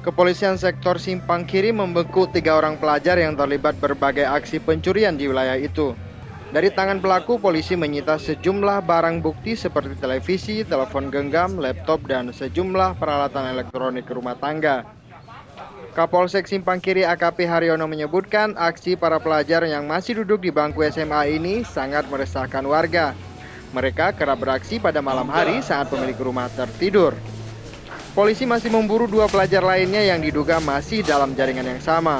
Kepolisian sektor Simpang Kiri membekuk 3 orang pelajar yang terlibat berbagai aksi pencurian di wilayah itu. Dari tangan pelaku, polisi menyita sejumlah barang bukti seperti televisi, telepon genggam, laptop, dan sejumlah peralatan elektronik rumah tangga. Kapolsek Simpang Kiri AKP Haryono menyebutkan aksi para pelajar yang masih duduk di bangku SMA ini sangat meresahkan warga. Mereka kerap beraksi pada malam hari saat pemilik rumah tertidur. Polisi masih memburu 2 pelajar lainnya yang diduga masih dalam jaringan yang sama.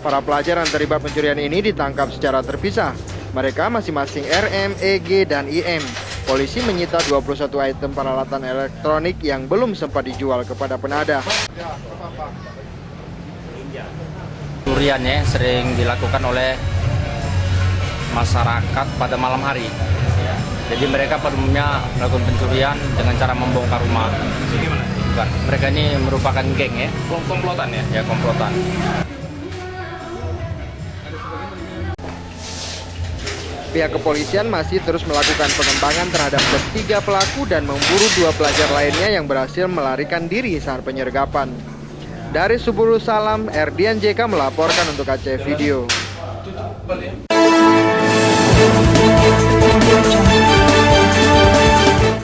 Para pelajar yang terlibat pencurian ini ditangkap secara terpisah. Mereka masing-masing RM, EG, dan IM. Polisi menyita 21 item peralatan elektronik yang belum sempat dijual kepada penadah. Pencuriannya sering dilakukan oleh masyarakat pada malam hari. Jadi mereka pada umumnya melakukan pencurian dengan cara membongkar rumah. Bukan, mereka ini merupakan geng ya. Komplotan ya? Ya, komplotan. Pihak kepolisian masih terus melakukan pengembangan terhadap ketiga pelaku dan memburu 2 pelajar lainnya yang berhasil melarikan diri saat penyergapan. Dari Suburu Salam, Erdian JK melaporkan untuk ACF Video.